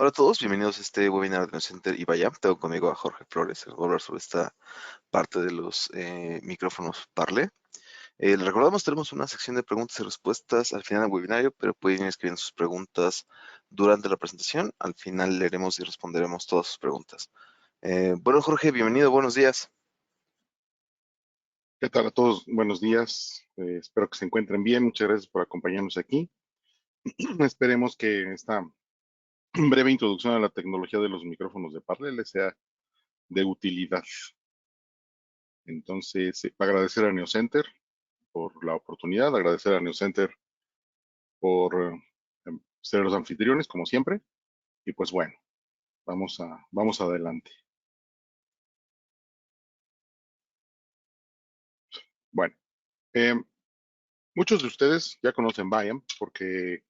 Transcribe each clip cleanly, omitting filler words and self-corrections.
Hola a todos, bienvenidos a este webinar de Neocenter y Bayam. Tengo conmigo a Jorge Flores, que va a hablar sobre esta parte de los micrófonos Parler. Les recordamos, tenemos una sección de preguntas y respuestas al final del webinario, pero pueden ir escribiendo sus preguntas durante la presentación. Al final leeremos y responderemos todas sus preguntas. Bueno, Jorge, bienvenido, buenos días. ¿Qué tal a todos? Buenos días. Espero que se encuentren bien. Muchas gracias por acompañarnos aquí. Esperemos que esta breve introducción a la tecnología de los micrófonos de Parler les sea de utilidad. Entonces, agradecer a Neocenter por la oportunidad, agradecer a Neocenter por ser los anfitriones, como siempre. Y pues bueno, vamos adelante. Bueno, eh, muchos de ustedes ya conocen Bayam porque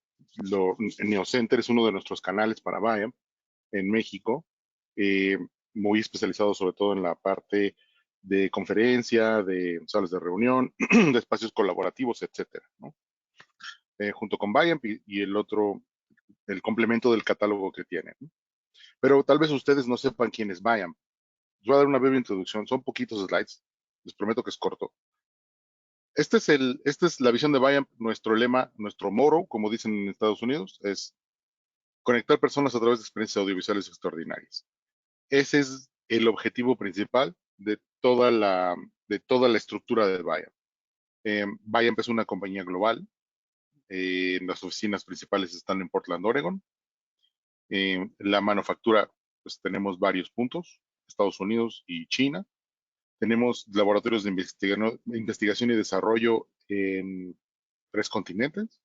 Neocenter es uno de nuestros canales para Bayam en México, eh, muy especializado sobre todo en la parte de conferencia, de salas de reunión, de espacios colaborativos, etcétera, ¿no? Junto con Bayamp y el otro, el complemento del catálogo que tienen, ¿no? Pero tal vez ustedes no sepan quién es Bayamp. Les voy a dar una breve introducción, son poquitos slides, les prometo que es corto. Esta es la visión de Bayamp, nuestro lema, nuestro moro, como dicen en Estados Unidos, es conectar personas a través de experiencias audiovisuales extraordinarias. Ese es el objetivo principal de toda la estructura de Bayamp. Bayamp es una compañía global. Las oficinas principales están en Portland, Oregon. La manufactura, pues tenemos varios puntos, Estados Unidos y China. Tenemos laboratorios de investigación y desarrollo en 3 continentes.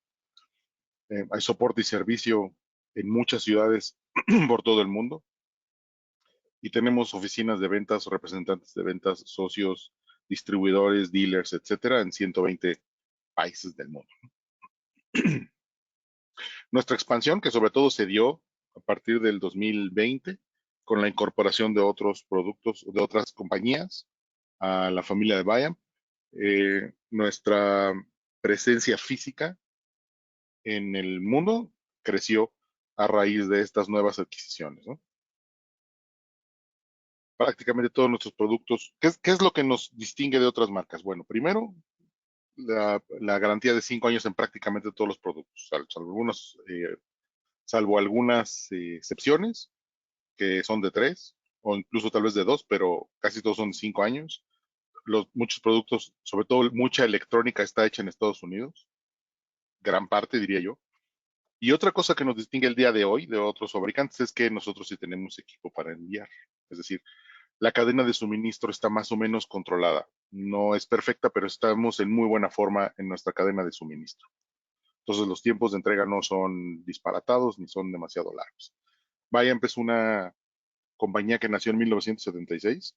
Hay soporte y servicio en muchas ciudades por todo el mundo. Y tenemos oficinas de ventas, representantes de ventas, socios, distribuidores, dealers, etcétera, en 120 países del mundo. Nuestra expansión, que sobre todo se dio a partir del 2020, con la incorporación de otros productos de otras compañías a la familia de Bayam, nuestra presencia física en el mundo creció a raíz de estas nuevas adquisiciones, ¿no? Prácticamente todos nuestros productos. ¿Qué es lo que nos distingue de otras marcas? Bueno, primero, la garantía de 5 años en prácticamente todos los productos, salvo algunas excepciones que son de 3 o incluso tal vez de 2, pero casi todos son 5 años. Muchos productos, sobre todo mucha electrónica está hecha en Estados Unidos, gran parte diría yo. Y otra cosa que nos distingue el día de hoy de otros fabricantes es que nosotros sí tenemos equipo para enviar. Es decir, la cadena de suministro está más o menos controlada. No es perfecta, pero estamos en muy buena forma en nuestra cadena de suministro. Entonces los tiempos de entrega no son disparatados ni son demasiado largos. Bayamp es una compañía que nació en 1976.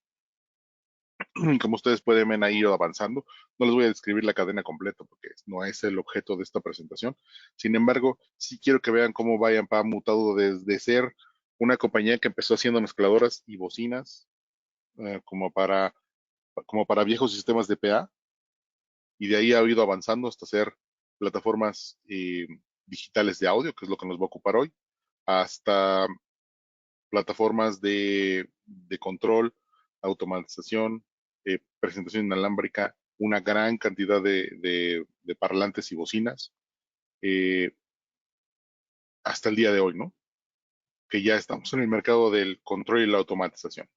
Como ustedes pueden ver, ha ido avanzando. No les voy a describir la cadena completa porque no es el objeto de esta presentación. Sin embargo, sí quiero que vean cómo Bayamp ha mutado desde ser una compañía que empezó haciendo mezcladoras y bocinas como para viejos sistemas de PA, y de ahí ha ido avanzando hasta hacer plataformas digitales de audio, que es lo que nos va a ocupar hoy, hasta plataformas de control, automatización, presentación inalámbrica, una gran cantidad de parlantes y bocinas, eh, hasta el día de hoy, ¿no? Que ya estamos en el mercado del control y la automatización.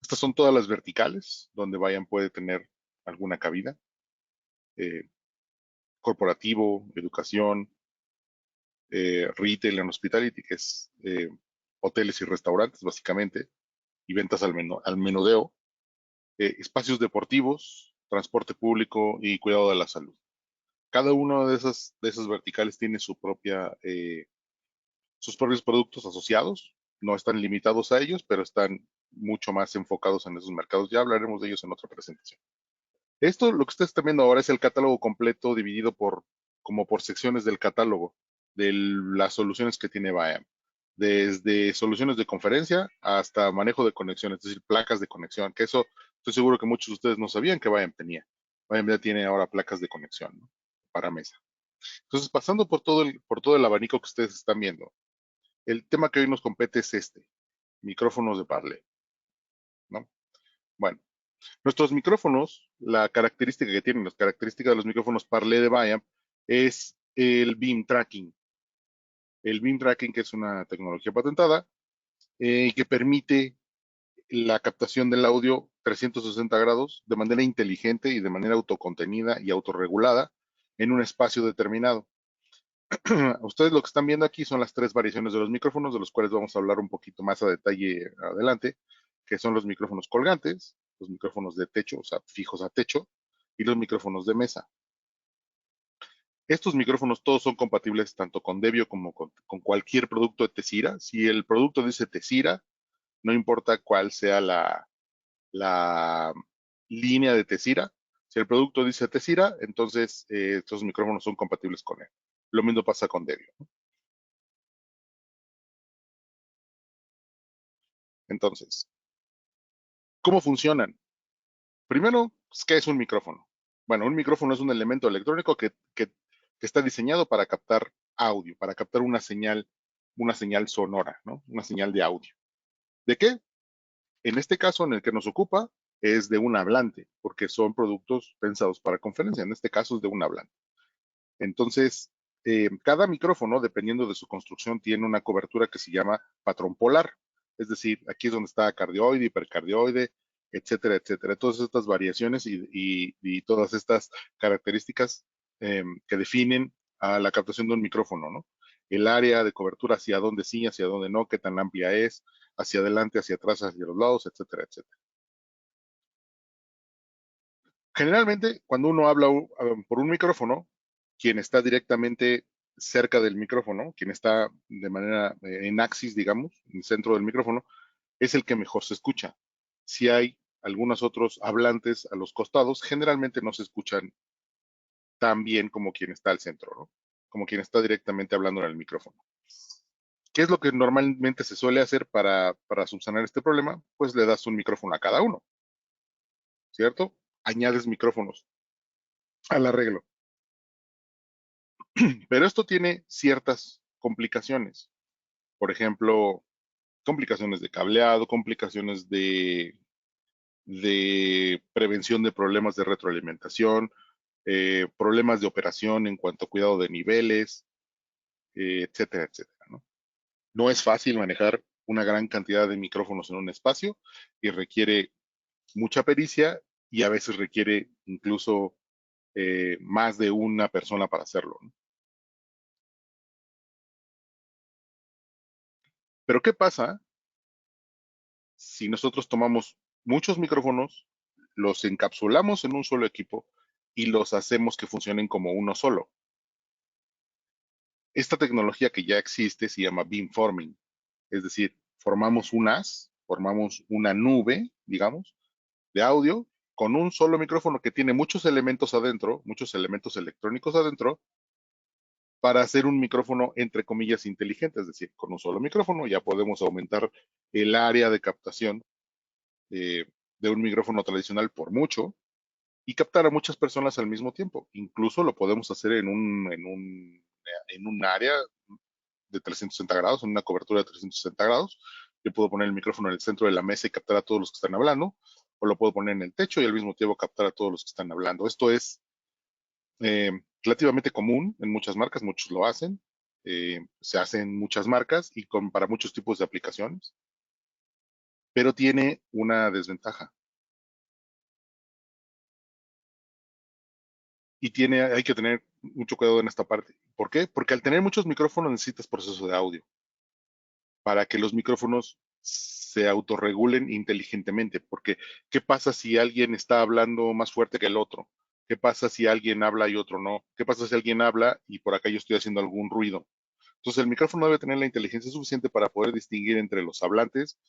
Estas son todas las verticales donde Vayan puede tener alguna cabida. Eh, corporativo, educación, retail and hospitality, que es hoteles y restaurantes básicamente, y ventas al menudeo, espacios deportivos, transporte público y cuidado de la salud. Cada una de esas verticales tiene sus propios productos asociados, no están limitados a ellos, pero están mucho más enfocados en esos mercados. Ya hablaremos de ellos en otra presentación. Esto, lo que ustedes están viendo ahora es el catálogo completo dividido como por secciones del catálogo de las soluciones que tiene Bayam. Desde soluciones de conferencia hasta manejo de conexión, es decir, placas de conexión, que eso estoy seguro que muchos de ustedes no sabían que Bayam tenía. Bayam ya tiene ahora placas de conexión, ¿no? Para mesa. Entonces, pasando por todo el abanico que ustedes están viendo, El tema que hoy nos compete es micrófonos de Parley, ¿no? Bueno, nuestros micrófonos, la característica que tienen, las características de los micrófonos Parley de Biamp es el beam tracking. El beam tracking, que es una tecnología patentada que permite la captación del audio 360 grados de manera inteligente y de manera autocontenida y autorregulada en un espacio determinado. Ustedes lo que están viendo aquí son las tres variaciones de los micrófonos, de los cuales vamos a hablar un poquito más a detalle adelante, que son los micrófonos colgantes, los micrófonos de techo, o sea, fijos a techo, y los micrófonos de mesa. Estos micrófonos todos son compatibles tanto con Devio como con cualquier producto de Tessira. Si el producto dice Tessira, no importa cuál sea la línea de Tessira. Si el producto dice Tessira, entonces estos micrófonos son compatibles con él. Lo mismo pasa con Devio. Entonces, ¿cómo funcionan? Primero, ¿qué es un micrófono? Bueno, un micrófono es un elemento electrónico que está diseñado para captar audio, para captar una señal sonora, ¿no? Una señal de audio. ¿De qué? En este caso, en el que nos ocupa, es de un hablante, porque son productos pensados para conferencia. En este caso es de un hablante. Entonces, cada micrófono, dependiendo de su construcción, tiene una cobertura que se llama patrón polar. Es decir, aquí es donde está cardioide, hipercardioide, etcétera, etcétera. Todas estas variaciones y todas estas características que definen a la captación de un micrófono, ¿no? El área de cobertura, hacia dónde sí, hacia dónde no, qué tan amplia es, hacia adelante, hacia atrás, hacia los lados, etcétera, etcétera. Generalmente, cuando uno habla por un micrófono, quien está directamente cerca del micrófono, quien está de manera en axis, digamos, en el centro del micrófono, es el que mejor se escucha. Si hay algunos otros hablantes a los costados, generalmente no se escuchan tan bien como quien está al centro, ¿no? Como quien está directamente hablando en el micrófono. ¿Qué es lo que normalmente se suele hacer para subsanar este problema? Pues le das un micrófono a cada uno, ¿cierto? Añades micrófonos al arreglo. Pero esto tiene ciertas complicaciones. Por ejemplo, complicaciones de cableado, complicaciones de prevención de problemas de retroalimentación, problemas de operación en cuanto a cuidado de niveles, etcétera, etcétera, ¿no? No es fácil manejar una gran cantidad de micrófonos en un espacio y requiere mucha pericia y a veces requiere incluso más de una persona para hacerlo, ¿no? Pero ¿qué pasa si nosotros tomamos muchos micrófonos, los encapsulamos en un solo equipo y los hacemos que funcionen como uno solo? Esta tecnología que ya existe se llama beamforming, es decir, formamos una nube, digamos, de audio con un solo micrófono que tiene muchos elementos adentro, muchos elementos electrónicos adentro, para hacer un micrófono entre comillas inteligente, es decir, con un solo micrófono ya podemos aumentar el área de captación eh, de un micrófono tradicional por mucho y captar a muchas personas al mismo tiempo. Incluso lo podemos hacer en un área de 360 grados, en una cobertura de 360 grados. Yo puedo poner el micrófono en el centro de la mesa y captar a todos los que están hablando, o lo puedo poner en el techo y al mismo tiempo captar a todos los que están hablando. Esto es relativamente común en muchas marcas, muchos lo hacen, se hace en muchas marcas y para muchos tipos de aplicaciones, pero tiene una desventaja. Hay que tener mucho cuidado en esta parte. ¿Por qué? Porque al tener muchos micrófonos necesitas proceso de audio para que los micrófonos se autorregulen inteligentemente. Porque, ¿qué pasa si alguien está hablando más fuerte que el otro? ¿Qué pasa si alguien habla y otro no? ¿Qué pasa si alguien habla y por acá yo estoy haciendo algún ruido? Entonces el micrófono debe tener la inteligencia suficiente para poder distinguir entre los hablantes,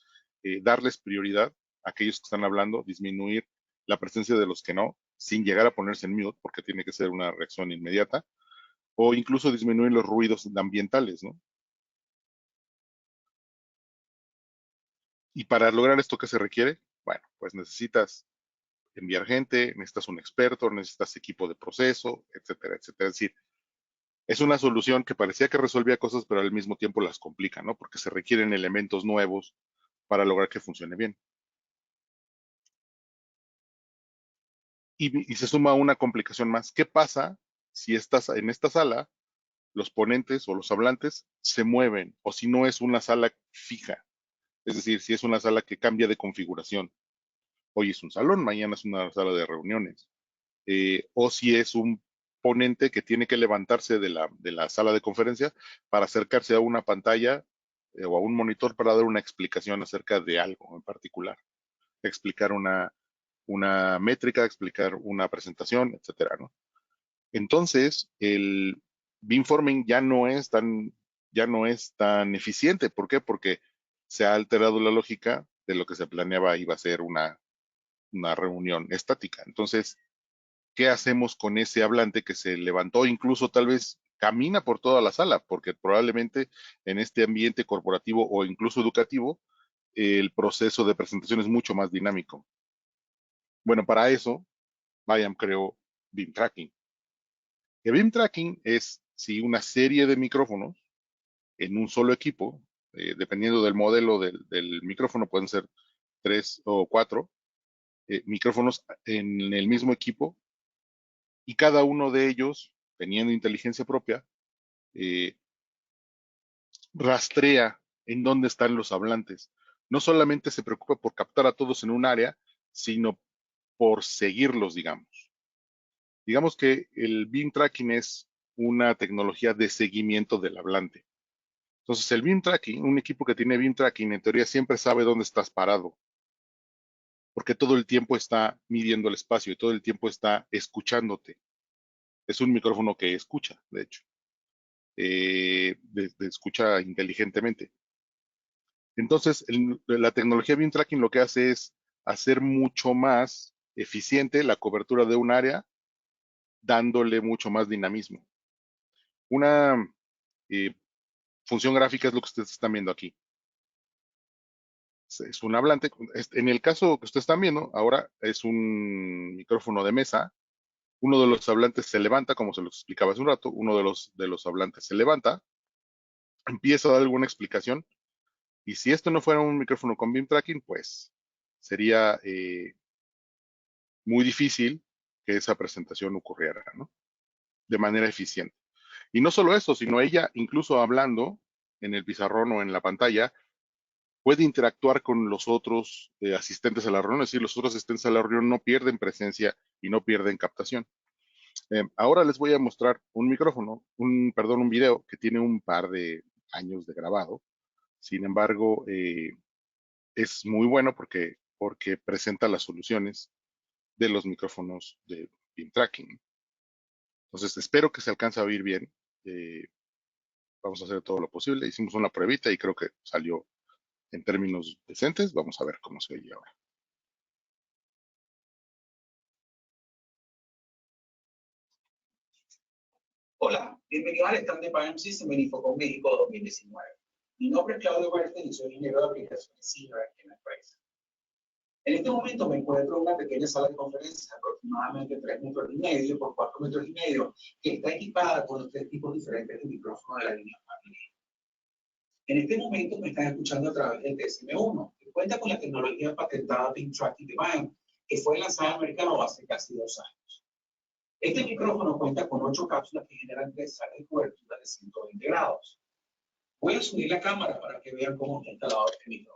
darles prioridad a aquellos que están hablando, disminuir la presencia de los que no, sin llegar a ponerse en mute, porque tiene que ser una reacción inmediata, o incluso disminuir los ruidos ambientales, ¿no? Y para lograr esto, ¿qué se requiere? Bueno, pues necesitas enviar gente, necesitas un experto, necesitas equipo de proceso, etcétera, etcétera. Es decir, Es una solución que parecía que resolvía cosas, pero al mismo tiempo las complica, ¿no? Porque se requieren elementos nuevos para lograr que funcione bien. Y se suma una complicación más. ¿Qué pasa si estás en esta sala, los ponentes o los hablantes se mueven, o si no es una sala fija? Es decir, si es una sala que cambia de configuración. Hoy es un salón, mañana es una sala de reuniones. O si es un ponente que tiene que levantarse de la sala de conferencia para acercarse a una pantalla o a un monitor para dar una explicación acerca de algo en particular, explicar una métrica, explicar una presentación, etcétera, ¿no? Entonces, el beamforming ya no es tan eficiente. ¿Por qué? Porque se ha alterado la lógica de lo que se planeaba iba a ser una reunión estática. Entonces, ¿qué hacemos con ese hablante que se levantó? Incluso tal vez camina por toda la sala, porque probablemente en este ambiente corporativo o incluso educativo, el proceso de presentación es mucho más dinámico. Bueno, para eso, Bayam creó Beam Tracking. El Beam Tracking es, sí, una serie de micrófonos en un solo equipo, dependiendo del modelo del micrófono, pueden ser 3 o 4 micrófonos en el mismo equipo, y cada uno de ellos, teniendo inteligencia propia, eh, rastrea en dónde están los hablantes. No solamente se preocupa por captar a todos en un área, sino por seguirlos, digamos. Digamos que el beam tracking es una tecnología de seguimiento del hablante. Entonces, el beam tracking, un equipo que tiene beam tracking, en teoría siempre sabe dónde estás parado, porque todo el tiempo está midiendo el espacio y todo el tiempo está escuchándote. Es un micrófono que escucha, de hecho, escucha inteligentemente. Entonces, la tecnología beam tracking lo que hace es hacer mucho más eficiente la cobertura de un área, dándole mucho más dinamismo. Una eh, función gráfica es lo que ustedes están viendo aquí. Es un hablante. En el caso que ustedes están viendo, ahora es un micrófono de mesa. Uno de los hablantes se levanta, como se los explicaba hace un rato. Uno de los hablantes se levanta, empieza a dar alguna explicación. Y si esto no fuera un micrófono con beam tracking, pues sería muy difícil que esa presentación ocurriera, ¿no? De manera eficiente. Y no solo eso, sino ella, incluso hablando en el pizarrón o en la pantalla, puede interactuar con los otros asistentes a la reunión, es decir, los otros asistentes a la reunión no pierden presencia y no pierden captación. Ahora les voy a mostrar un micrófono, perdón, un video que tiene un par de años de grabado. Sin embargo, es muy bueno porque presenta las soluciones de los micrófonos de beam tracking. Entonces, espero que se alcance a oír bien. Eh, Vamos a hacer todo lo posible. Hicimos una pruebita y creo que salió en términos decentes. Vamos a ver cómo se oye ahora. Hola, bienvenidos al stand de Bayam System en Infocom México 2019. Mi nombre es Claudio Huerta y soy ingeniero de aplicaciones senior aquí en la empresa. En este momento me encuentro en una pequeña sala de conferencias, aproximadamente 3,5 metros por 4,5 metros, que está equipada con los 3 tipos diferentes de micrófonos de la línea familiar. En este momento me están escuchando a través del DSM-1, que cuenta con la tecnología patentada Beam Tracking de Bayam, que fue lanzada al mercado hace casi 2 años. Este micrófono cuenta con 8 cápsulas que generan 3 salas de cobertura de 120 grados. Voy a subir la cámara para que vean cómo está instalado este micrófono.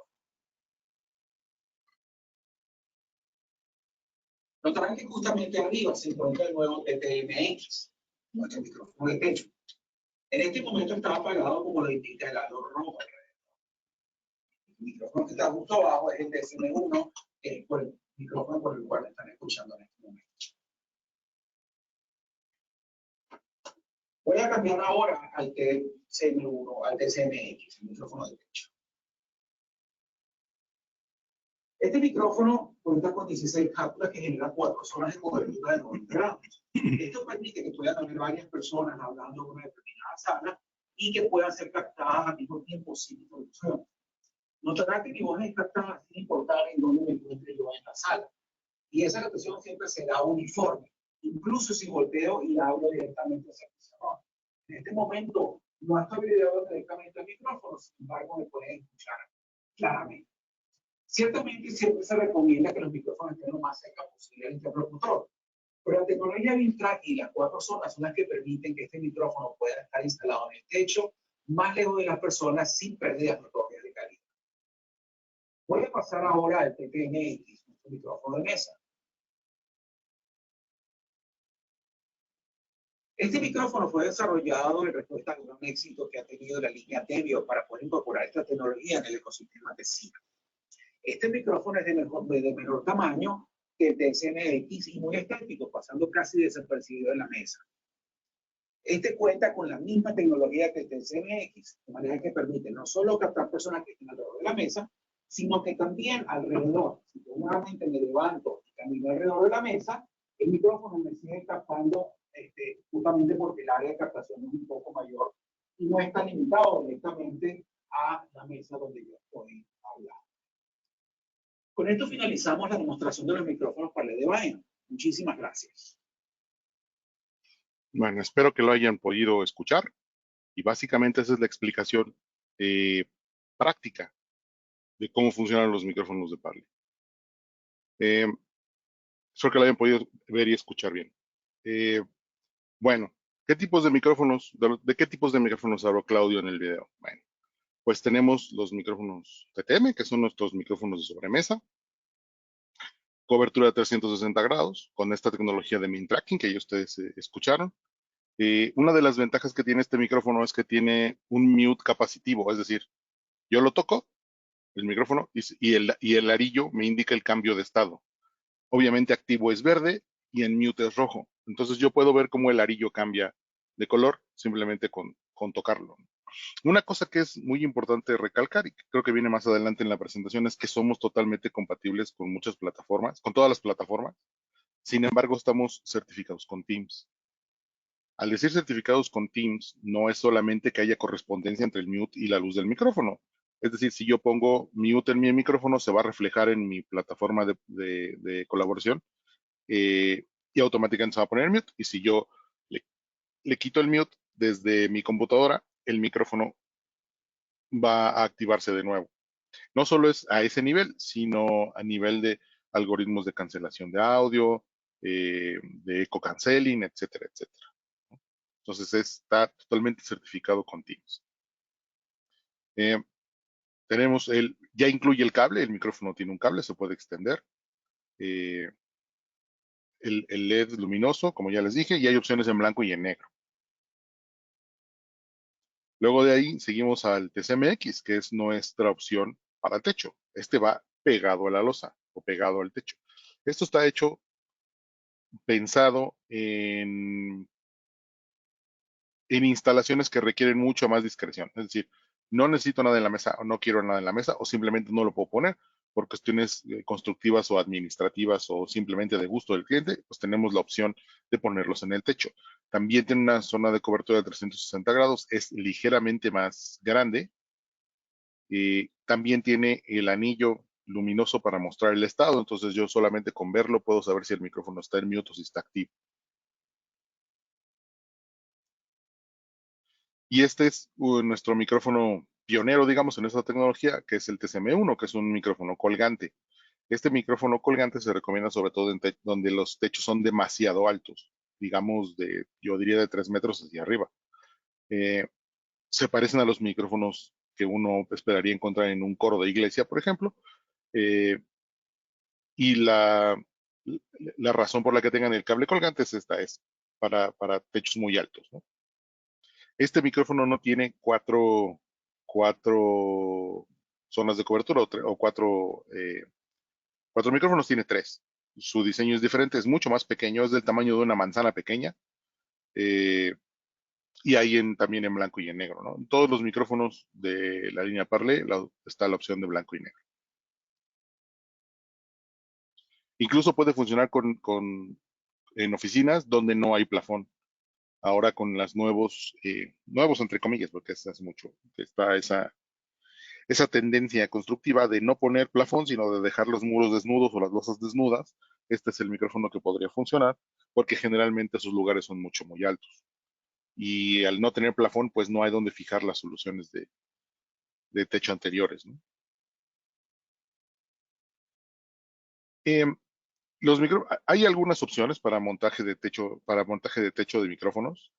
Notarán que justamente arriba se encuentra el nuevo TTMX, nuestro micrófono de techo. En este momento está apagado como lo indica el halo rojo. El micrófono que está justo abajo es el DSM-1, que es el micrófono por el cual están escuchando en este momento. Voy a cambiar ahora al TCM1, al TCMX, el micrófono de techo. Este micrófono cuenta con 16 cápsulas que generan 4 zonas de cobertura de 90 grados. Esto permite que puedan haber varias personas hablando en una determinada sala y que puedan ser captadas al mismo tiempo sin interrupción. Notará que mi voz es captada sin importar en dónde me encuentre yo en la sala. Y esa captación siempre será uniforme, incluso si volteo y hablo directamente hacia el pizarrón. En este momento no está videado directamente el micrófono, sin embargo me pueden escuchar claramente. Ciertamente siempre se recomienda que los micrófonos estén lo más cerca posible del interlocutor, pero la tecnología BIMTRACK y las 4 zonas son las que permiten que este micrófono pueda estar instalado en el techo, más lejos de las personas, sin pérdidas notorias de calidad. Voy a pasar ahora al TTMX, nuestro micrófono de mesa. Este micrófono fue desarrollado en respuesta al gran éxito que ha tenido la línea Devio para poder incorporar esta tecnología en el ecosistema de Sina. Este micrófono es de menor tamaño que el TSMX y muy estético, pasando casi desapercibido en la mesa. Este cuenta con la misma tecnología que el TSMX, de manera que permite no solo captar personas que estén alrededor de la mesa, sino que también alrededor. Si yo nuevamente me levanto y camino alrededor de la mesa, el micrófono me sigue captando justamente porque el área de captación es un poco mayor y no está limitado directamente a la mesa donde yo estoy hablando. Con esto finalizamos la demostración de los micrófonos Parler de Bayern. Muchísimas gracias. Bueno, espero que lo hayan podido escuchar y básicamente esa es la explicación práctica de cómo funcionan los micrófonos de Parler. Espero que lo hayan podido ver y escuchar bien. Bueno, ¿qué tipos de micrófonos, de qué tipos de micrófonos habló Claudio en el video? Bueno, pues tenemos los micrófonos TTM, que son nuestros micrófonos de sobremesa, cobertura de 360 grados, con esta tecnología de min tracking que ya ustedes escucharon. Una de las ventajas que tiene este micrófono es que tiene un mute capacitivo, es decir, yo lo toco, el micrófono, y el arillo me indica el cambio de estado. Obviamente activo es verde y en mute es rojo. Entonces yo puedo ver cómo el arillo cambia de color simplemente con tocarlo. Una cosa que es muy importante recalcar y que creo que viene más adelante en la presentación es que somos totalmente compatibles con muchas plataformas, con todas las plataformas. Sin embargo, estamos certificados con Teams. Al decir certificados con Teams, no es solamente que haya correspondencia entre el mute y la luz del micrófono. Es decir, si yo pongo mute en mi micrófono, se va a reflejar en mi plataforma de colaboración y automáticamente se va a poner mute. Y si yo le quito el mute desde mi computadora, el micrófono va a activarse de nuevo. No solo es a ese nivel, sino a nivel de algoritmos de cancelación de audio, de eco canceling, etcétera, etcétera. Entonces está totalmente certificado con Teams. Tenemos ya incluye el cable, el micrófono tiene un cable, se puede extender. El LED luminoso, como ya les dije, y hay opciones en blanco y en negro. Luego de ahí seguimos al TCMX, que es nuestra opción para el techo. Este va pegado a la losa o pegado al techo. Esto está hecho pensado en instalaciones que requieren mucho más discreción. Es decir, no necesito nada en la mesa o no quiero nada en la mesa o simplemente no lo puedo poner por cuestiones constructivas o administrativas o simplemente de gusto del cliente, pues tenemos la opción de ponerlos en el techo. También tiene una zona de cobertura de 360 grados, es ligeramente más grande. También tiene el anillo luminoso para mostrar el estado, entonces yo solamente con verlo puedo saber si el micrófono está en mute o si está activo. Y este es nuestro micrófono pionero, digamos, en esta tecnología, que es el TCM1, que es un micrófono colgante. Este micrófono colgante se recomienda sobre todo donde los techos son demasiado altos, digamos, yo diría de 3 metros hacia arriba. Se parecen a los micrófonos que uno esperaría encontrar en un coro de iglesia, por ejemplo, y la razón por la que tengan el cable colgante es esta, es para techos muy altos, ¿no? Este micrófono no tiene cuatro zonas de cobertura o cuatro micrófonos, tiene 3. Su diseño es diferente, es mucho más pequeño, es del tamaño de una manzana pequeña. Y hay también en blanco y en negro, ¿no? En todos los micrófonos de la línea Parler está la opción de blanco y negro. Incluso puede funcionar en oficinas donde no hay plafón. Ahora con las nuevos entre comillas, porque hace mucho está esa tendencia constructiva de no poner plafón, sino de dejar los muros desnudos o las losas desnudas. Este es el micrófono que podría funcionar, porque generalmente sus lugares son muy altos. y al no tener plafón, pues no hay donde fijar las soluciones de techo anteriores, ¿no? Em, hay algunas opciones para montaje de techo de micrófonos.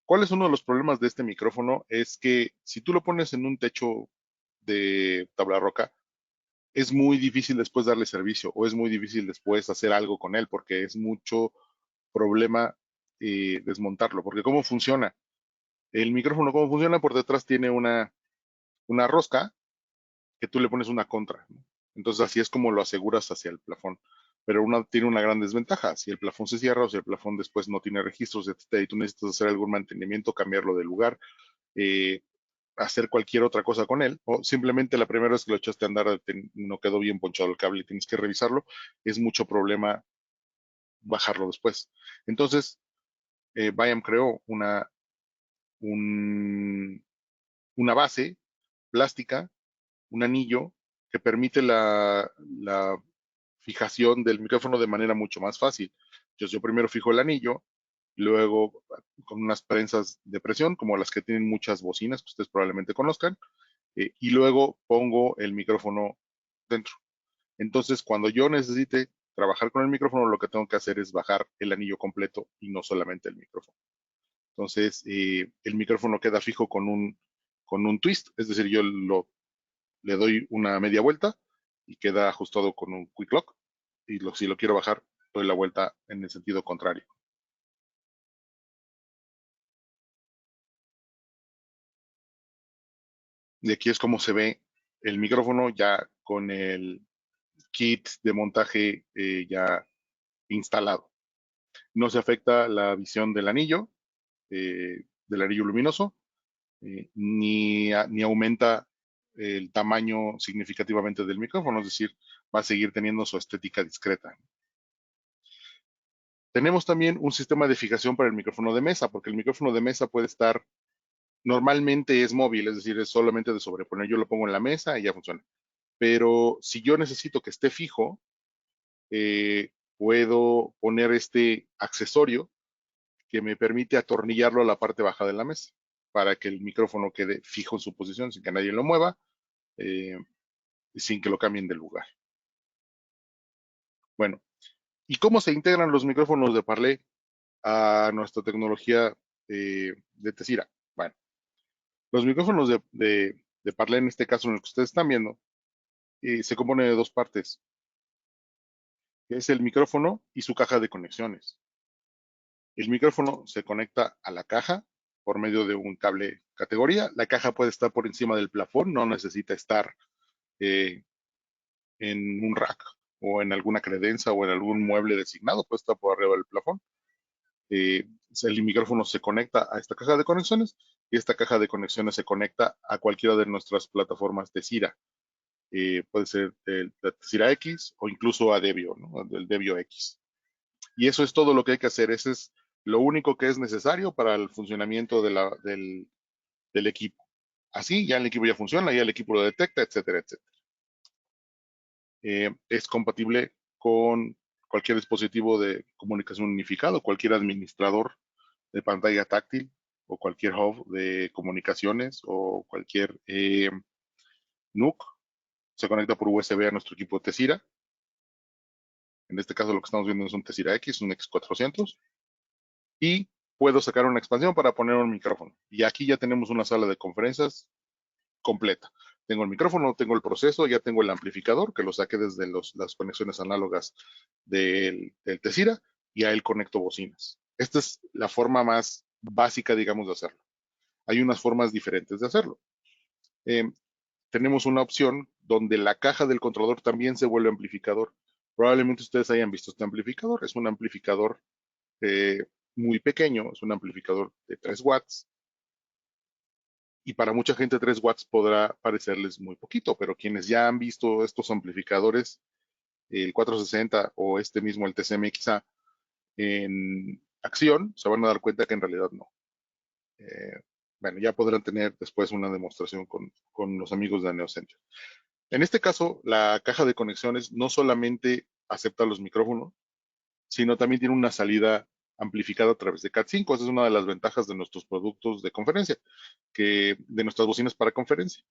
¿Cuál es uno de los problemas de este micrófono? Es que si tú lo pones en un techo de tabla roca, es muy difícil después darle servicio o es muy difícil después hacer algo con él porque es mucho problema desmontarlo. Porque ¿cómo funciona? El micrófono, ¿cómo funciona? Por detrás tiene una rosca que tú le pones una contra, ¿no? Entonces así es como lo aseguras hacia el plafón. Pero tiene una gran desventaja. Si el plafón se cierra o si el plafón después no tiene registros, etcétera, y tú necesitas hacer algún mantenimiento, cambiarlo de lugar, eh, hacer cualquier otra cosa con él, o simplemente la primera vez que lo echaste a andar no quedó bien ponchado el cable y tienes que revisarlo, es mucho problema bajarlo después. Entonces, Bayam creó una base plástica, un anillo que permite la fijación del micrófono de manera mucho más fácil. Entonces, yo primero fijo el anillo, luego con unas prensas de presión, como las que tienen muchas bocinas que ustedes probablemente conozcan, y luego pongo el micrófono dentro. Entonces, cuando yo necesite trabajar con el micrófono, lo que tengo que hacer es bajar el anillo completo y no solamente el micrófono. Entonces, el micrófono queda fijo con un twist, es decir, le doy una media vuelta y queda ajustado con un quick lock. Y si lo quiero bajar, doy la vuelta en el sentido contrario. Y aquí es como se ve el micrófono ya con el kit de montaje ya instalado. No se afecta la visión del anillo luminoso, ni aumenta el tamaño significativamente del micrófono, es decir, va a seguir teniendo su estética discreta. Tenemos también un sistema de fijación para el micrófono de mesa, porque el micrófono de mesa puede estar, normalmente es móvil, es decir, es solamente de sobreponer. Yo lo pongo en la mesa y ya funciona. Pero si yo necesito que esté fijo, puedo poner este accesorio que me permite atornillarlo a la parte baja de la mesa para que el micrófono quede fijo en su posición sin que nadie lo mueva eh, y sin que lo cambien de lugar. Bueno, ¿y cómo se integran los micrófonos de Parlé a nuestra tecnología de Tessira? Bueno, los micrófonos de Parlé, en este caso en el que ustedes están viendo, se compone de dos partes, que es el micrófono y su caja de conexiones. El micrófono se conecta a la caja por medio de un cable categoría. La caja puede estar por encima del plafón, no necesita estar eh, en un rack o en alguna credenza o en algún mueble designado, puede estar por arriba del plafón. El micrófono se conecta a esta caja de conexiones y esta caja de conexiones se conecta a cualquiera de nuestras plataformas de Tessira. Puede ser el Tessira X o incluso a Devio, ¿no? Del Devio X. Y eso es todo lo que hay que hacer. Ese es lo único que es necesario para el funcionamiento del equipo. Así ya el equipo ya funciona, ya el equipo lo detecta, etcétera, etcétera. Es compatible con cualquier dispositivo de comunicación unificado, cualquier administrador de pantalla táctil o cualquier hub de comunicaciones o cualquier NUC. Se conecta por USB a nuestro equipo de Tessira. En este caso lo que estamos viendo es un Tessira X, un X400. Y puedo sacar una expansión para poner un micrófono. Y aquí ya tenemos una sala de conferencias completa. Tengo el micrófono, tengo el proceso, ya tengo el amplificador, que lo saqué desde las conexiones análogas del Tessira, y a él conecto bocinas. Esta es la forma más básica, digamos, de hacerlo. Hay unas formas diferentes de hacerlo. Tenemos una opción donde la caja del controlador también se vuelve amplificador. Probablemente ustedes hayan visto este amplificador. Es un amplificador muy pequeño, es un amplificador de 3 watts. Y para mucha gente 3 watts podrá parecerles muy poquito, pero quienes ya han visto estos amplificadores, el 460 o este mismo, el TCM-XA, en acción, se van a dar cuenta que en realidad no. Bueno, ya podrán tener después una demostración con los amigos de Neocenter. En este caso, la caja de conexiones no solamente acepta los micrófonos, sino también tiene una salida amplificada a través de Cat5. Esa es una de las ventajas de nuestros productos de conferencia, de nuestras bocinas para conferencia,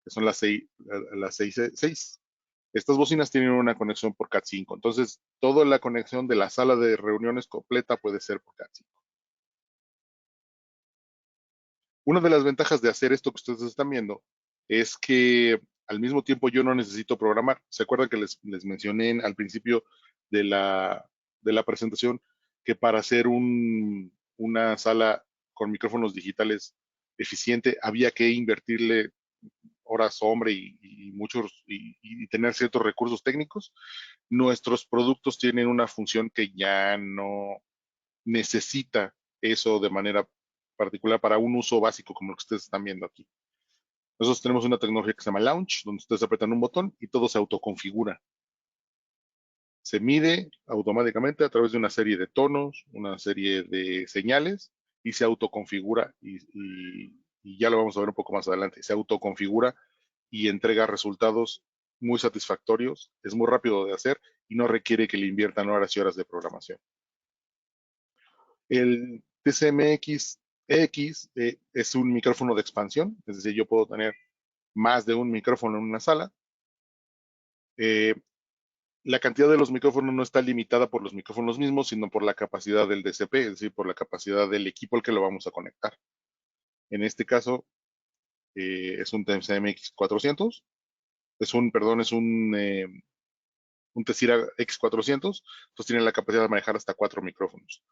que son las 6. Estas bocinas tienen una conexión por Cat5. Entonces, toda la conexión de la sala de reuniones completa puede ser por Cat5. Una de las ventajas de hacer esto que ustedes están viendo es que al mismo tiempo yo no necesito programar. ¿Se acuerdan que les mencioné al principio de la presentación que para hacer una sala con micrófonos digitales eficiente había que invertirle horas hombre y tener ciertos recursos técnicos? Nuestros productos tienen una función que ya no necesita eso de manera particular para un uso básico como lo que ustedes están viendo aquí. Nosotros tenemos una tecnología que se llama Launch, donde ustedes apretan un botón y todo se autoconfigura. Se mide automáticamente a través de una serie de tonos, una serie de señales y se autoconfigura y ya lo vamos a ver un poco más adelante. Se autoconfigura y entrega resultados muy satisfactorios, es muy rápido de hacer y no requiere que le inviertan horas y horas de programación. El TCMX es un micrófono de expansión, es decir, yo puedo tener más de un micrófono en una sala. La cantidad de los micrófonos no está limitada por los micrófonos mismos, sino por la capacidad del DCP, es decir, por la capacidad del equipo al que lo vamos a conectar. En este caso, es un TCMX 400, es un Tessira X400, entonces tiene la capacidad de manejar hasta 4 micrófonos.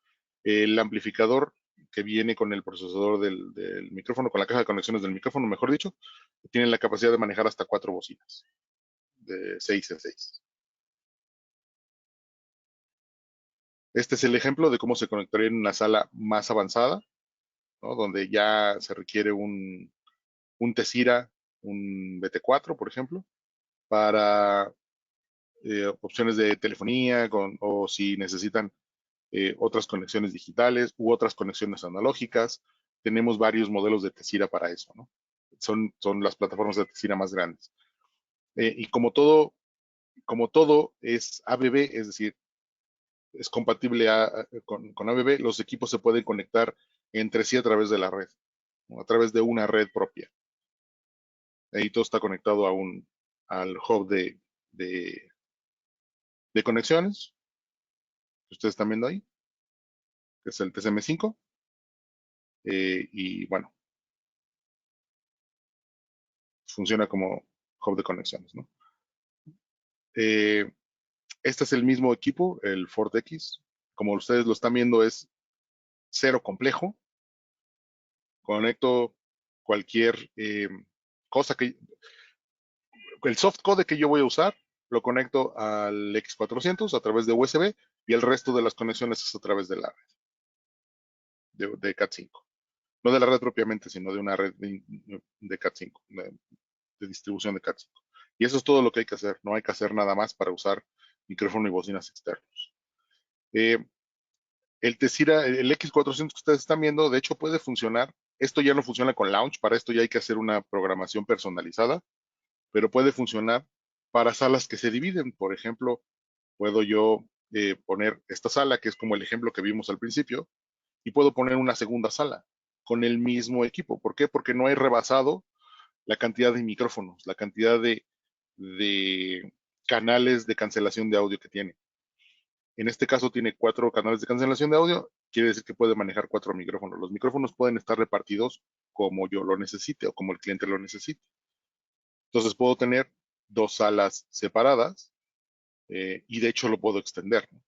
El amplificador que viene con el procesador del micrófono, con la caja de conexiones del micrófono, mejor dicho, tiene la capacidad de manejar hasta 4 bocinas, de 6 en 6. Este es el ejemplo de cómo se conectaría en una sala más avanzada, ¿no? Donde ya se requiere un Tessira, un BT4, por ejemplo, para opciones de telefonía, o si necesitan otras conexiones digitales u otras conexiones analógicas. Tenemos varios modelos de Tessira para eso, ¿no? Son las plataformas de Tessira más grandes. Y como todo es ABB, es decir, es compatible con ABB, los equipos se pueden conectar entre sí a través de la red, ¿no? A través de una red propia. Ahí todo está conectado al hub de conexiones que ustedes están viendo ahí, que es el TCM5. Y bueno, funciona como hub de conexiones, ¿no? Este es el mismo equipo, el Ford X. Como ustedes lo están viendo, es cero complejo. Conecto cualquier cosa el soft code que yo voy a usar, lo conecto al X400 a través de USB y el resto de las conexiones es a través de la red de Cat5. No de la red propiamente, sino de una red de Cat5, de distribución de Cat5. Y eso es todo lo que hay que hacer. No hay que hacer nada más para usar micrófono y bocinas externos. El Tessira, el X400 que ustedes están viendo, de hecho puede funcionar. Esto ya no funciona con Launch, para esto ya hay que hacer una programación personalizada, pero puede funcionar para salas que se dividen. Por ejemplo, puedo yo poner esta sala, que es como el ejemplo que vimos al principio, y puedo poner una segunda sala con el mismo equipo. ¿Por qué? Porque no he rebasado la cantidad de micrófonos, la cantidad de canales de cancelación de audio que tiene. En este caso tiene 4 canales de cancelación de audio, quiere decir que puede manejar 4 micrófonos. Los micrófonos pueden estar repartidos como yo lo necesite o como el cliente lo necesite. Entonces puedo tener 2 salas separadas y de hecho lo puedo extender, ¿no?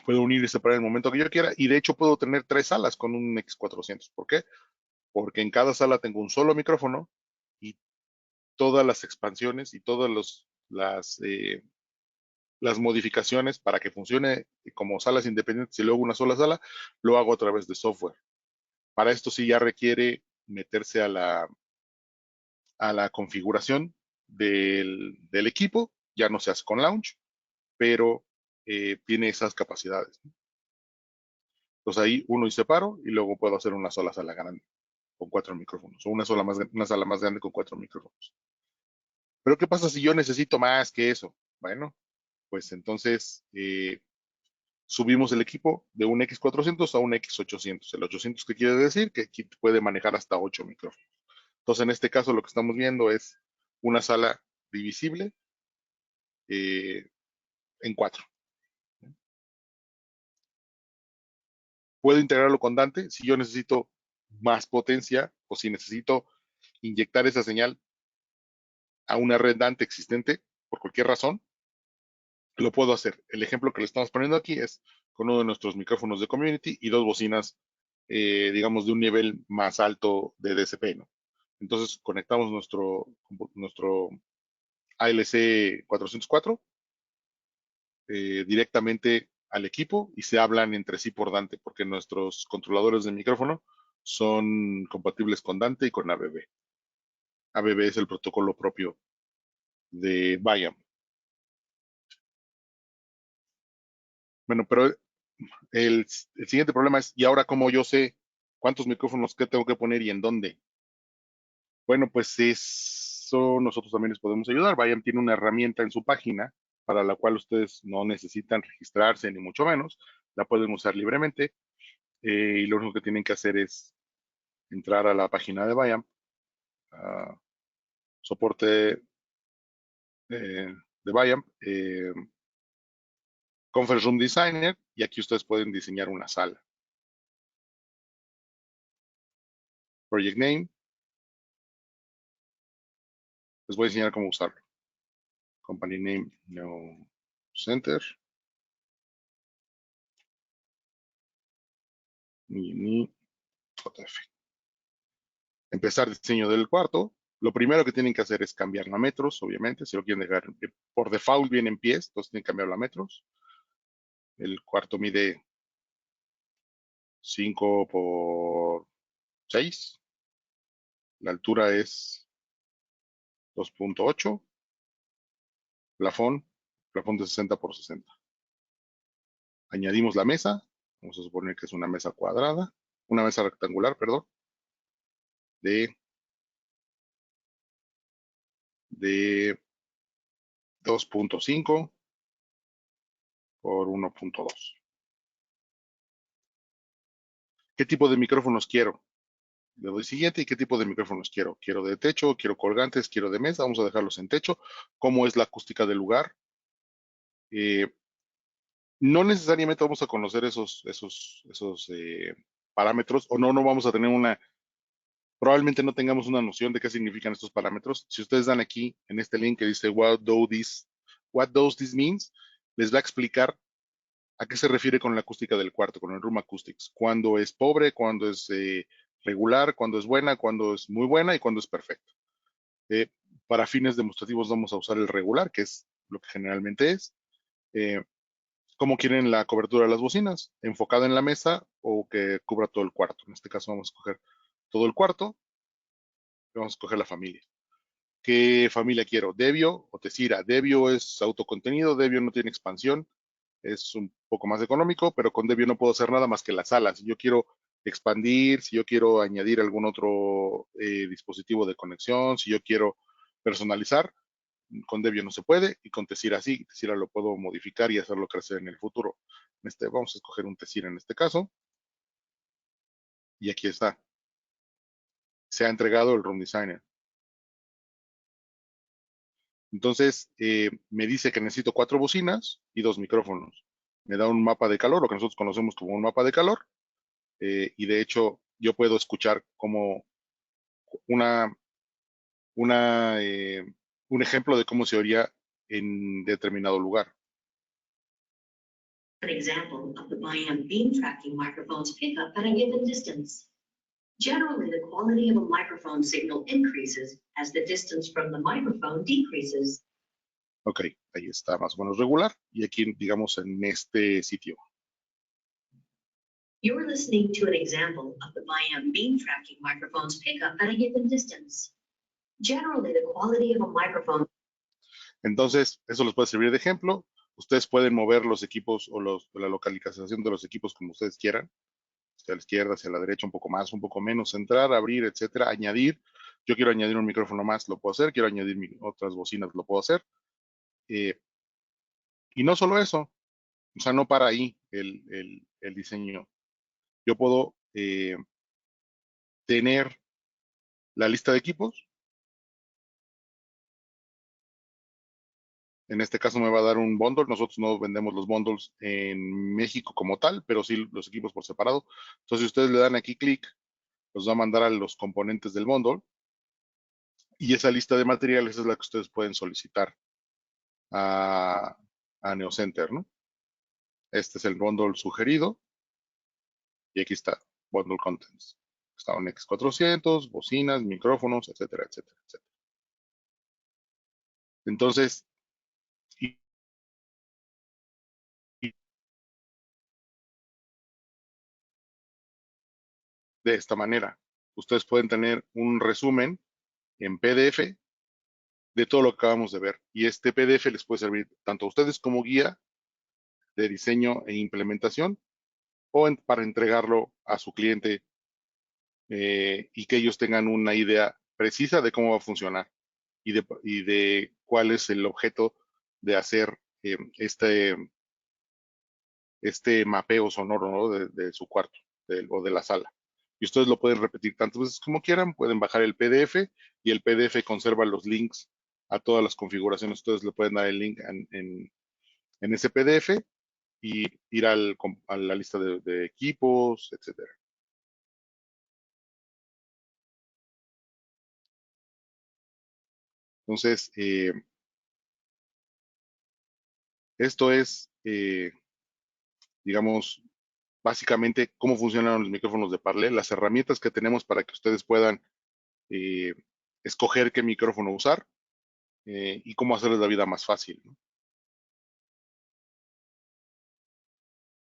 Puedo unir y separar en el momento que yo quiera y de hecho puedo tener 3 salas con un X400. ¿Por qué? Porque en cada sala tengo un solo micrófono y todas las expansiones y todas las modificaciones para que funcione como salas independientes y luego una sola sala, lo hago a través de software. Para esto sí ya requiere meterse a la configuración del equipo, ya no se hace con Launch, pero tiene esas capacidades, ¿no? Entonces ahí uno y separo y luego puedo hacer una sola sala grande con 4 micrófonos o una sala más grande con 4 micrófonos. Pero ¿qué pasa si yo necesito más que eso? Bueno, pues entonces subimos el equipo de un X400 a un X800. El 800, ¿qué quiere decir? Que aquí puede manejar hasta 8 micrófonos. Entonces, en este caso, lo que estamos viendo es una sala divisible en 4. Puedo integrarlo con Dante si yo necesito más potencia o si necesito inyectar esa señal a una red Dante existente por cualquier razón, lo puedo hacer. El ejemplo que le estamos poniendo aquí es con uno de nuestros micrófonos de community y 2 bocinas, digamos, de un nivel más alto de DSP, ¿no? Entonces conectamos nuestro ALC 404 directamente al equipo y se hablan entre sí por Dante, porque nuestros controladores de micrófono son compatibles con Dante y con ABB. ABB es el protocolo propio de Bayam. Bueno, pero el siguiente problema es, ¿y ahora cómo yo sé cuántos micrófonos que tengo que poner y en dónde? Bueno, pues eso nosotros también les podemos ayudar. Bayam tiene una herramienta en su página para la cual ustedes no necesitan registrarse ni mucho menos. La pueden usar libremente y lo único que tienen que hacer es entrar a la página de Bayam, soporte de Bayam, Conference Room Designer, y aquí ustedes pueden diseñar una sala. Project Name. Les voy a enseñar cómo usarlo. Company Name, no Center. JF. Empezar diseño del cuarto. Lo primero que tienen que hacer es cambiarlo a metros, obviamente. Si lo quieren dejar por default viene en pies, entonces tienen que cambiarlo a metros. El cuarto mide 5 por 6. La altura es 2.8. Plafón de 60 por 60. Añadimos la mesa. Vamos a suponer que es una mesa cuadrada. Una mesa rectangular, perdón. De 2.5 por 1.2. ¿Qué tipo de micrófonos quiero? Le doy siguiente y qué tipo de micrófonos quiero. Quiero de techo, quiero colgantes, quiero de mesa. Vamos a dejarlos en techo. ¿Cómo es la acústica del lugar? No necesariamente vamos a conocer esos parámetros o no vamos a tener probablemente no tengamos una noción de qué significan estos parámetros. Si ustedes dan aquí en este link que dice what does this means, les va a explicar a qué se refiere con la acústica del cuarto, con el room acoustics. Cuándo es pobre, cuándo es regular, cuándo es buena, cuándo es muy buena y cuándo es perfecta. Para fines demostrativos vamos a usar el regular, que es lo que generalmente es. ¿Cómo quieren la cobertura de las bocinas? ¿Enfocada en la mesa o que cubra todo el cuarto? En este caso vamos a escoger todo el cuarto. Vamos a escoger la familia. ¿Qué familia quiero? ¿Debian o Tessira? Debian es autocontenido, Debian no tiene expansión, es un poco más económico, pero con Debian no puedo hacer nada más que la sala. Si yo quiero expandir, si yo quiero añadir algún otro dispositivo de conexión, si yo quiero personalizar, con Debian no se puede y con Tessira sí. Tessira lo puedo modificar y hacerlo crecer en el futuro. Vamos a escoger un Tessira en este caso. Y aquí está. Se ha entregado el Room Designer. Entonces, me dice que necesito 4 bocinas y 2 micrófonos. Me da un mapa de calor, lo que nosotros conocemos como un mapa de calor. Y de hecho, yo puedo escuchar como una, un ejemplo de cómo se oiría en determinado lugar. An example of the Bayam beam tracking microphone's pickup at a given distance. Generally, the quality of a microphone signal increases as the distance from the microphone decreases. Ok, ahí está más o menos regular. Y aquí, digamos, en este sitio. You're listening to an example of the Bayam beam tracking microphone's pickup at a given distance. Generally, the quality of a microphone. Entonces, eso les puede servir de ejemplo. Ustedes pueden mover los equipos o la localización de los equipos como ustedes quieran. Hacia la izquierda, hacia la derecha, un poco más, un poco menos, entrar, abrir, etcétera, añadir. Yo quiero añadir un micrófono más, lo puedo hacer. Quiero añadir otras bocinas, lo puedo hacer. Y no solo eso, O sea, no para ahí el diseño. Yo puedo tener la lista de equipos. En este caso me va a dar un bundle. Nosotros no vendemos los bundles en México como tal, pero sí los equipos por separado. Entonces, si ustedes le dan aquí clic, los va a mandar a los componentes del bundle. Y esa lista de materiales es la que ustedes pueden solicitar a NeoCenter, ¿no? Este es el bundle sugerido. Y aquí está, bundle contents. Está un X400, bocinas, micrófonos, etcétera, etcétera, etcétera. Entonces, de esta manera, ustedes pueden tener un resumen en PDF de todo lo que acabamos de ver. Y este PDF les puede servir tanto a ustedes como guía de diseño e implementación o para entregarlo a su cliente y que ellos tengan una idea precisa de cómo va a funcionar y de cuál es el objeto de hacer este mapeo sonoro, ¿no? de su cuarto o de la sala. Y ustedes lo pueden repetir tantas veces como quieran, pueden bajar el PDF y el PDF conserva los links a todas las configuraciones. Ustedes le pueden dar el link en ese PDF y ir a la lista de equipos, etcétera. Entonces, esto es, digamos, básicamente cómo funcionan los micrófonos de Parler, las herramientas que tenemos para que ustedes puedan eh, escoger qué micrófono usar y cómo hacerles la vida más fácil, ¿no?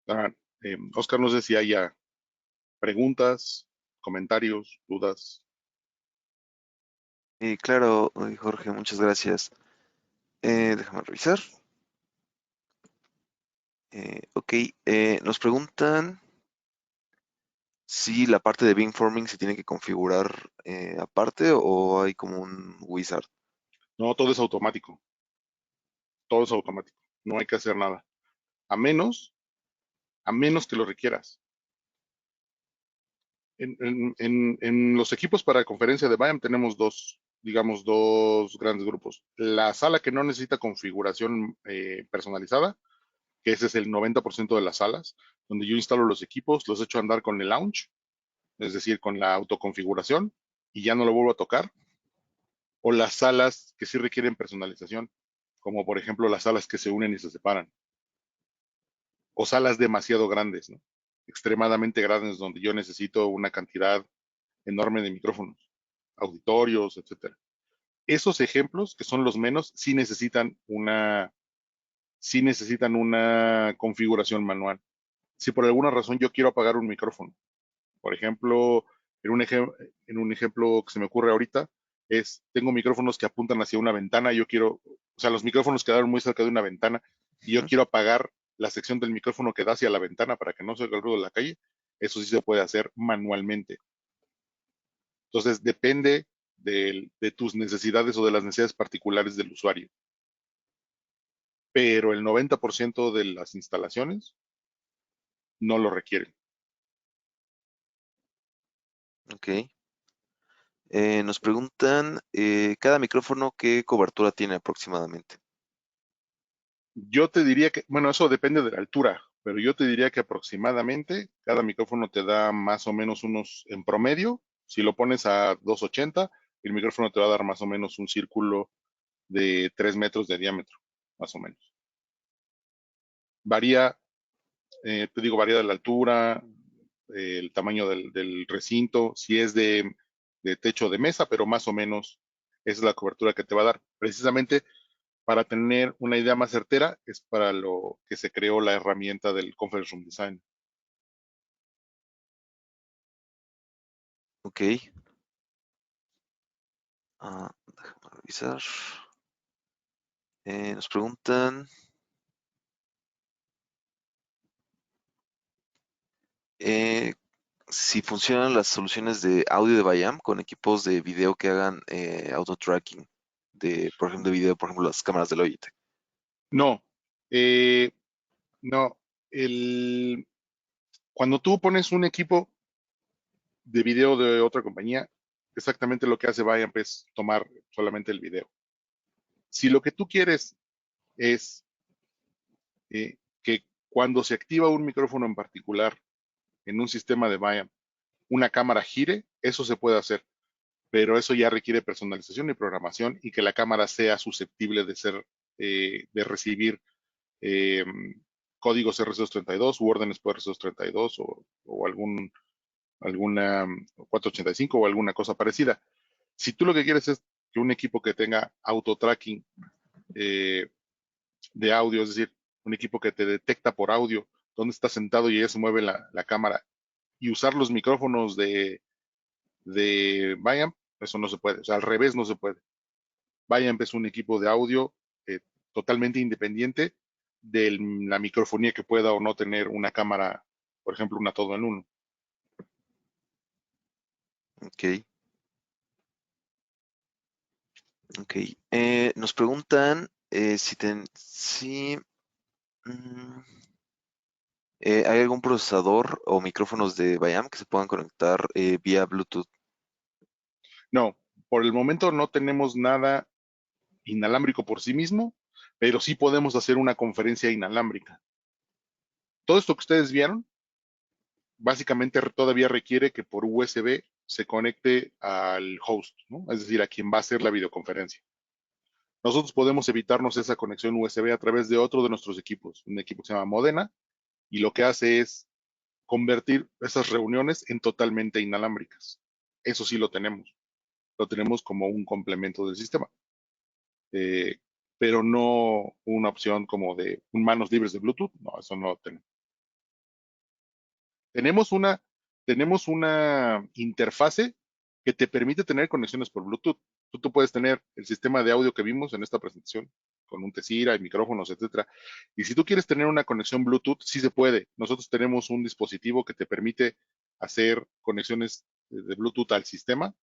Ah, Oscar, no sé si haya preguntas, comentarios, dudas. Claro, Jorge, muchas gracias. Déjame revisar. Ok, nos preguntan si la parte de beamforming se tiene que configurar aparte o hay como un wizard. No, todo es automático. Todo es automático. No hay que hacer nada. A menos que lo requieras. En los equipos para conferencia de BIAM tenemos digamos, dos grandes grupos. La sala que no necesita configuración personalizada, que ese es el 90% de las salas, donde yo instalo los equipos, los echo a andar con el launch, es decir, con la autoconfiguración, y ya no lo vuelvo a tocar. O las salas que sí requieren personalización, como por ejemplo las salas que se unen y se separan. O salas demasiado grandes, ¿no? Extremadamente grandes, donde yo necesito una cantidad enorme de micrófonos, auditorios, etcétera. Esos ejemplos, que son los menos, sí necesitan una configuración manual. Si por alguna razón yo quiero apagar un micrófono, por ejemplo, en un ejemplo que se me ocurre ahorita, tengo micrófonos que apuntan hacia una ventana, o sea, los micrófonos quedaron muy cerca de una ventana y yo quiero apagar la sección del micrófono que da hacia la ventana para que no se oiga el ruido de la calle, eso sí se puede hacer manualmente. Entonces, depende de tus necesidades o de las necesidades particulares del usuario. Pero el 90% de las instalaciones no lo requieren. Ok. Nos preguntan, ¿cada micrófono qué cobertura tiene aproximadamente? Yo te diría que, bueno, eso depende de la altura, pero yo te diría que aproximadamente cada micrófono te da más o menos en promedio, si lo pones a 280, el micrófono te va a dar más o menos un círculo de 3 metros de diámetro, más o menos. Varía, te digo, varía de la altura, el tamaño del recinto, si es de techo de mesa, pero más o menos esa es la cobertura que te va a dar. Precisamente para tener una idea más certera, es para lo que se creó la herramienta del Conference Room Design. Ok. Déjame revisar. Nos preguntan si funcionan las soluciones de audio de Bayam con equipos de video que hagan auto-tracking por ejemplo, de video, por ejemplo, las cámaras de Logitech. No, No, cuando tú pones un equipo de video de otra compañía, exactamente lo que hace Viamp es tomar solamente el video. Si lo que tú quieres es que cuando se activa un micrófono en particular en un sistema de Viamp, una cámara gire, eso se puede hacer, pero eso ya requiere personalización y programación y que la cámara sea susceptible de ser, de recibir eh, códigos RC232 u órdenes por RC232 o alguna 485 o alguna cosa parecida. Si tú lo que quieres es que un equipo que tenga auto tracking de audio, es decir, un equipo que te detecta por audio dónde estás sentado y ya se mueve la cámara, y usar los micrófonos de Viamp, eso no se puede, o sea, al revés no se puede. Viamp es un equipo de audio totalmente independiente de la microfonía que pueda o no tener una cámara, por ejemplo, una todo en uno. Ok. Ok. Nos preguntan si mm, hay algún procesador o micrófonos de Viamp que se puedan conectar vía Bluetooth. No, por el momento no tenemos nada inalámbrico por sí mismo, pero sí podemos hacer una conferencia inalámbrica. Todo esto que ustedes vieron, básicamente todavía requiere que por USB se conecte al host, ¿no? Es decir, a quien va a hacer la videoconferencia. Nosotros podemos evitarnos esa conexión USB a través de otro de nuestros equipos, un equipo que se llama Modena, y lo que hace es convertir esas reuniones en totalmente inalámbricas. Eso sí lo tenemos como un complemento del sistema, eh, pero no una opción como de manos libres de Bluetooth, no, eso no lo tenemos. Tenemos una, tenemos una interfase que te permite tener conexiones por Bluetooth. Tú puedes tener el sistema de audio que vimos en esta presentación, con un Tesira y micrófonos, etcétera. Y si tú quieres tener una conexión Bluetooth, sí se puede. Nosotros tenemos un dispositivo que te permite hacer conexiones de Bluetooth al sistema,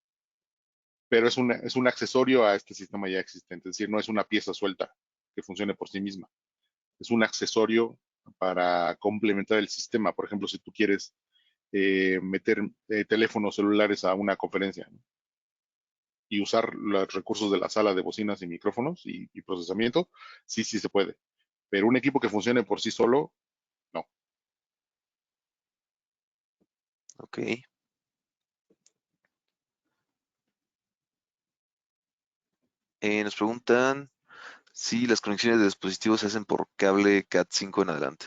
pero es un accesorio a este sistema ya existente. Es decir, no es una pieza suelta que funcione por sí misma. Es un accesorio para complementar el sistema. Por ejemplo, si tú quieres meter teléfonos celulares a una conferencia, ¿no? Y usar los recursos de la sala de bocinas y micrófonos y procesamiento, sí, sí se puede. Pero un equipo que funcione por sí solo, no. Ok. Nos preguntan si las conexiones de dispositivos se hacen por cable Cat5 en adelante.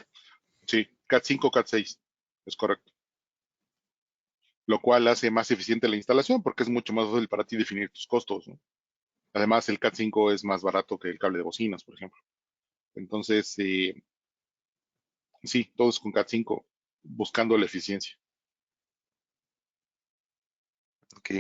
Sí, Cat5, Cat6, es correcto. Lo cual hace más eficiente la instalación porque es mucho más fácil para ti definir tus costos, ¿no? Además, el Cat5 es más barato que el cable de bocinas, por ejemplo. Entonces, sí, todos con Cat5 buscando la eficiencia. Ok.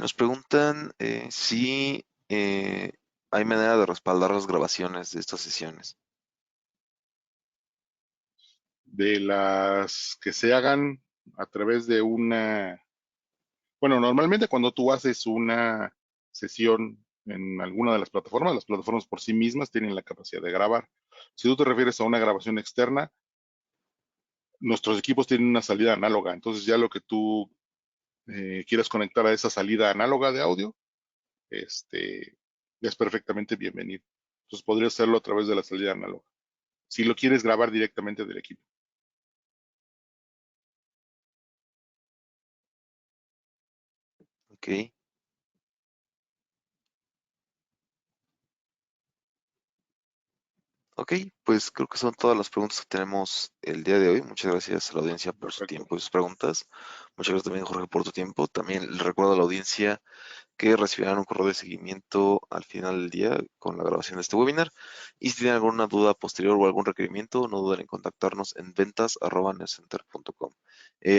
Nos preguntan si hay manera de respaldar las grabaciones de estas sesiones. De las que se hagan a través de una, bueno, normalmente cuando tú haces una sesión en alguna de las plataformas por sí mismas tienen la capacidad de grabar. Si tú te refieres a una grabación externa, nuestros equipos tienen una salida análoga, entonces ya lo que tú quieras conectar a esa salida análoga de audio, este, es perfectamente bienvenido. Entonces podrías hacerlo a través de la salida análoga, si lo quieres grabar directamente del equipo. Ok. Ok, pues creo que son todas las preguntas que tenemos el día de hoy. Muchas gracias a la audiencia por su Perfecto. tiempo y sus preguntas. Muchas gracias también, Jorge, por tu tiempo. También les recuerdo a la audiencia que recibirán un correo de seguimiento al final del día con la grabación de este webinar. Y si tienen alguna duda posterior o algún requerimiento, no duden en contactarnos en ventas@newscenter.com.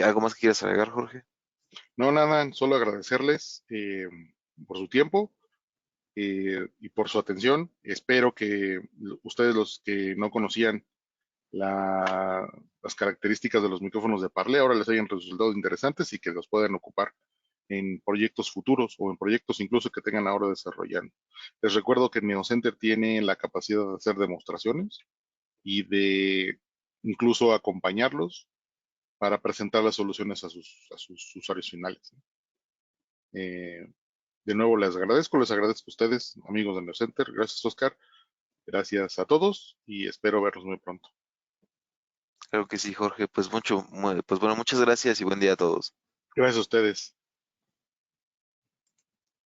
¿Algo más que quieras agregar, Jorge? No, nada, solo agradecerles por su tiempo y por su atención. Espero que ustedes, los que no conocían las características de los micrófonos de Parlé ahora les hayan resultado interesantes y que los puedan ocupar en proyectos futuros o en proyectos incluso que tengan ahora desarrollando. Les recuerdo que NeoCenter tiene la capacidad de hacer demostraciones y de incluso acompañarlos para presentar las soluciones a sus usuarios finales. De nuevo les agradezco a ustedes, amigos de NeoCenter. Gracias, Oscar. Gracias a todos y espero verlos muy pronto. Claro que sí, Jorge. Pues bueno, muchas gracias y buen día a todos. Gracias a ustedes.